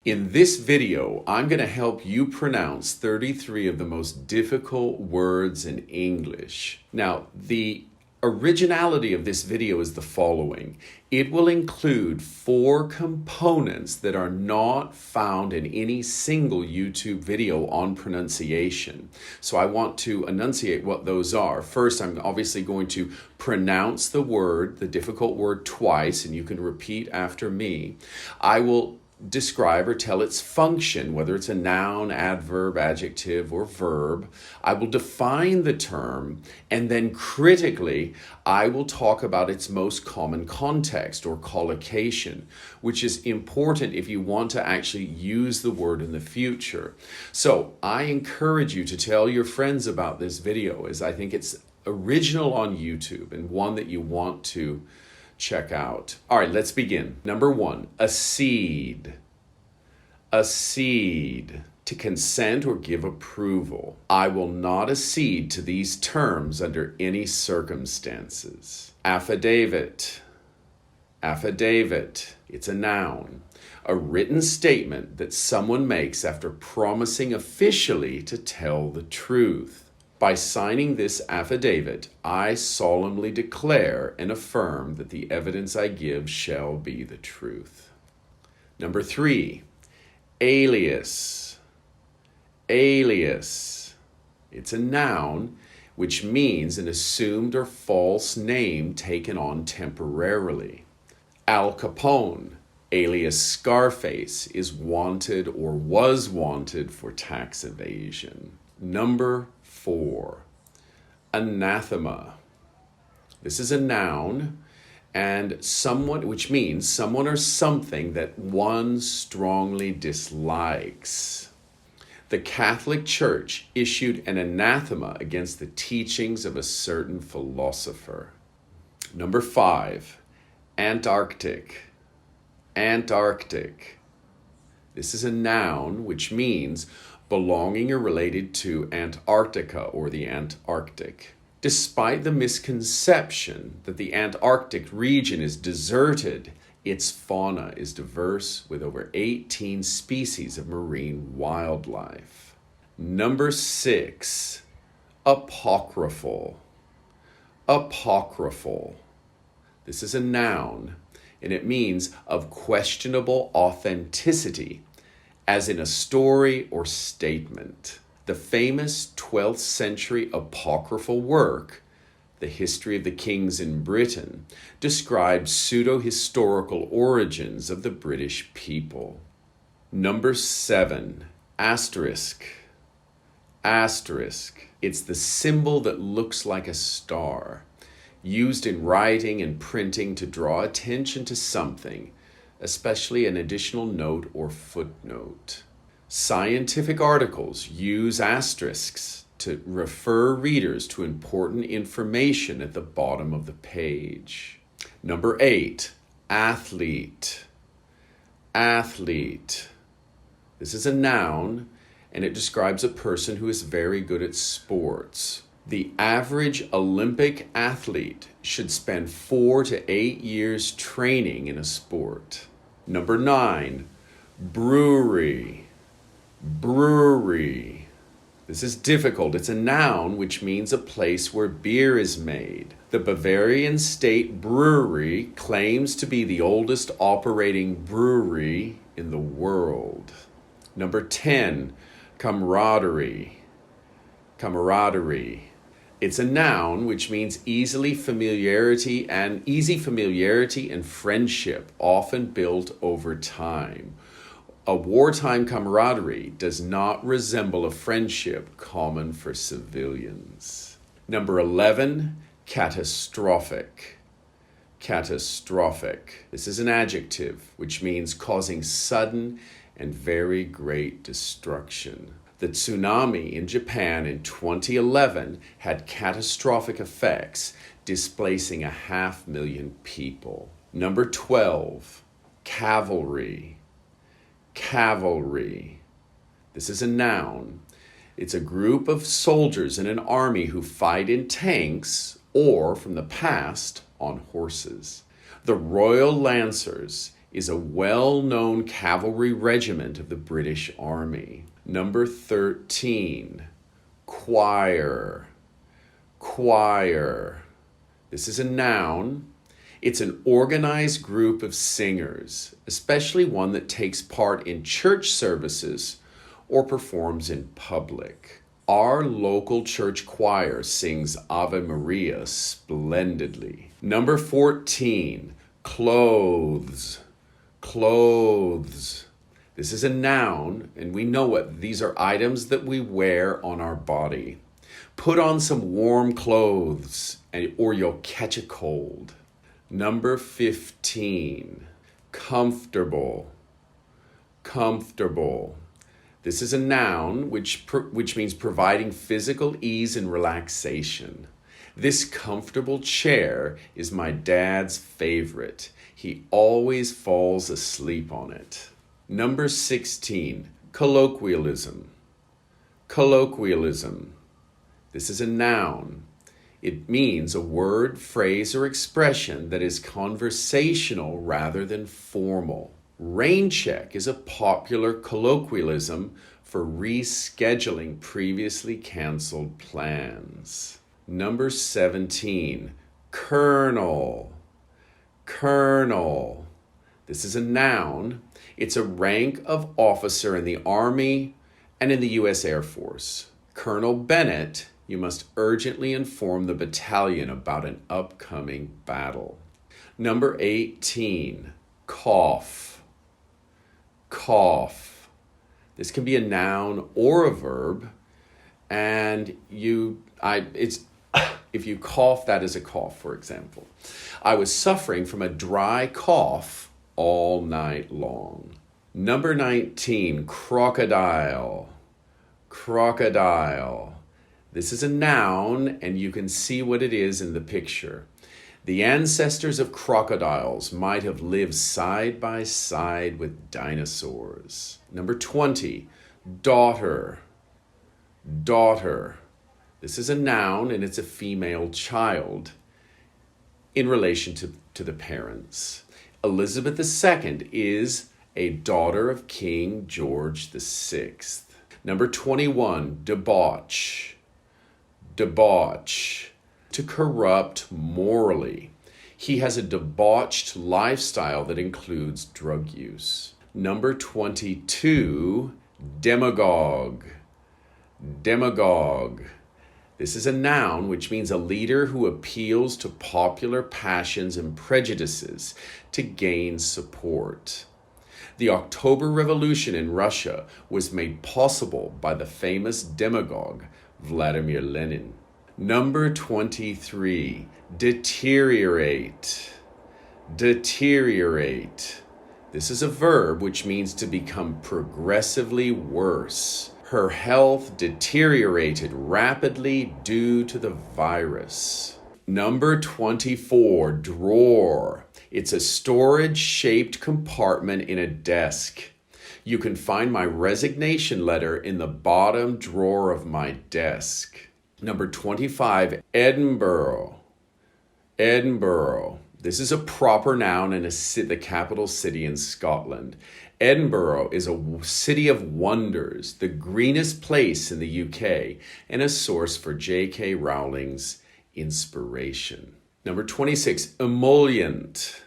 In this video, I'm going to help you pronounce 33 of the most difficult words in English. Now, the originality of this video is the following. It will include 4 components that are not found in any single YouTube video on pronunciation. So I want to enunciate what those are. First, I'm obviously going to pronounce the word, the difficult word, twice, and you can repeat after me. I will describe or tell its function, whether it's a noun, adverb, adjective, or verb. I will define the term, and then critically, I will talk about its most common context or collocation, which is important if you want to actually use the word in the future. So I encourage you to tell your friends about this video, as I think it's original on YouTube and one that you want to check out. All right, let's begin. Number 1, accede. Accede, to consent or give approval. I will not accede to these terms under any circumstances. Affidavit. Affidavit, it's a noun. A written statement that someone makes after promising officially to tell the truth. By signing this affidavit, I solemnly declare and affirm that the evidence I give shall be the truth. Number 3, alias. Alias. It's a noun which means an assumed or false name taken on temporarily. Al Capone, alias Scarface, is wanted or was wanted for tax evasion. Number 4, anathema. This is a noun and someone, which means someone or something that one strongly dislikes. The Catholic Church issued an anathema against the teachings of a certain philosopher. Number 5, Antarctic. Antarctic. This is a noun which means belonging or related to Antarctica or the Antarctic. Despite the misconception that the Antarctic region is deserted, its fauna is diverse with over 18 species of marine wildlife. Number 6, apocryphal. Apocryphal. This is a noun, and it means of questionable authenticity, as in a story or statement. The famous 12th century apocryphal work, The History of the Kings in Britain, describes pseudo-historical origins of the British people. Number 7, asterisk. Asterisk. It's the symbol that looks like a star, used in writing and printing to draw attention to something, especially an additional note or footnote. Scientific articles use asterisks to refer readers to important information at the bottom of the page. Number 8, athlete. Athlete. This is a noun, and it describes a person who is very good at sports. The average Olympic athlete should spend 4 to 8 years training in a sport. Number 9, brewery. Brewery. This is difficult. It's a noun which means a place where beer is made. The Bavarian State Brewery claims to be the oldest operating brewery in the world. Number 10, camaraderie. Camaraderie. It's a noun which means easy familiarity and friendship, often built over time. A wartime camaraderie does not resemble a friendship common for civilians. Number 11, catastrophic. Catastrophic. This is an adjective which means causing sudden and very great destruction. The tsunami in Japan in 2011 had catastrophic effects, displacing 500,000 people. Number 12, cavalry. Cavalry. This is a noun. It's a group of soldiers in an army who fight in tanks or, from the past, on horses. The Royal Lancers is a well-known cavalry regiment of the British Army. Number 13, choir. Choir. This is a noun. It's an organized group of singers, especially one that takes part in church services or performs in public. Our local church choir sings Ave Maria splendidly. Number 14, clothes. Clothes. This is a noun, and we know what these are: items that we wear on our body. Put on some warm clothes or you'll catch a cold. Number 15, comfortable. Comfortable. This is a noun which means providing physical ease and relaxation. This comfortable chair is my dad's favorite. He always falls asleep on it. Number 16, colloquialism. Colloquialism. This is a noun. It means a word, phrase, or expression that is conversational rather than formal. Rain check is a popular colloquialism for rescheduling previously canceled plans. Number 17, colonel. Colonel. This is a noun. It's a rank of officer in the Army and in the U.S. Air Force. Colonel Bennett, you must urgently inform the battalion about an upcoming battle. Number 18, cough. Cough. This can be a noun or a verb, and if you cough, that is a cough, for example. I was suffering from a dry cough all night long. Number 19, crocodile. Crocodile. This is a noun, and you can see what it is in the picture. The ancestors of crocodiles might have lived side by side with dinosaurs. Number 20, daughter. Daughter. This is a noun, and it's a female child in relation to the parents. Elizabeth II is a daughter of King George VI. Number 21, debauch. Debauch. To corrupt morally. He has a debauched lifestyle that includes drug use. Number 22, demagogue. Demagogue. This is a noun which means a leader who appeals to popular passions and prejudices to gain support. The October Revolution in Russia was made possible by the famous demagogue Vladimir Lenin. Number 23, deteriorate. Deteriorate. This is a verb which means to become progressively worse. Her health deteriorated rapidly due to the virus. Number 24, drawer. It's a storage-shaped compartment in a desk. You can find my resignation letter in the bottom drawer of my desk. Number 25, Edinburgh. Edinburgh. This is a proper noun in the capital city in Scotland. Edinburgh is a city of wonders, the greenest place in the UK, and a source for J.K. Rowling's inspiration. Number 26, emollient.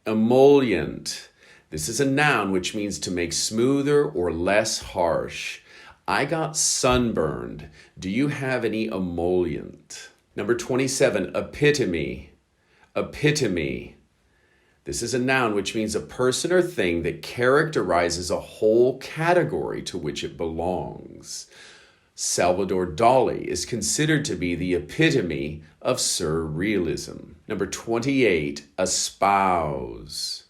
Emollient. This is a noun which means to make smoother or less harsh. I got sunburned. Do you have any emollient? Number 27, epitome. Epitome. This is a noun which means a person or thing that characterizes a whole category to which it belongs. Salvador Dali is considered to be the epitome of surrealism. Number 28, espouse.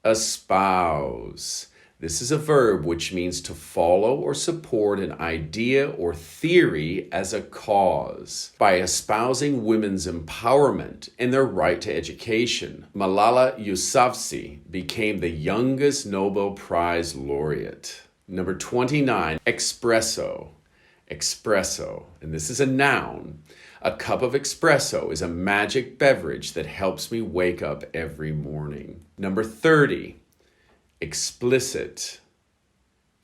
Espouse. This is a verb which means to follow or support an idea or theory as a cause. By espousing women's empowerment and their right to education, Malala Yousafzai became the youngest Nobel Prize laureate. Number 29, espresso. Espresso. And this is a noun. A cup of espresso is a magic beverage that helps me wake up every morning. Number 30, explicit.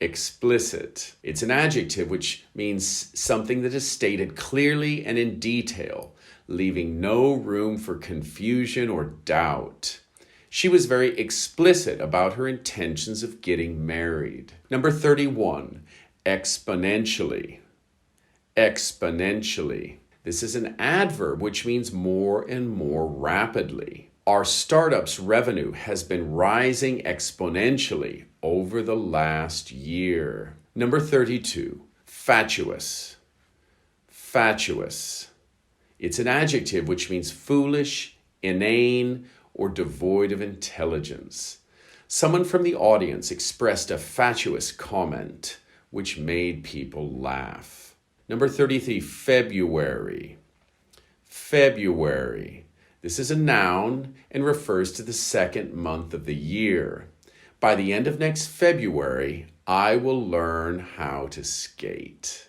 Explicit. It's an adjective which means something that is stated clearly and in detail, leaving no room for confusion or doubt. She was very explicit about her intentions of getting married. Number 31, exponentially. Exponentially. This is an adverb which means more and more rapidly. Our startup's revenue has been rising exponentially over the last year. Number 32, fatuous. Fatuous. It's an adjective which means foolish, inane, or devoid of intelligence. Someone from the audience expressed a fatuous comment which made people laugh. Number 33, February. February. This is a noun and refers to the second month of the year. By the end of next February, I will learn how to skate.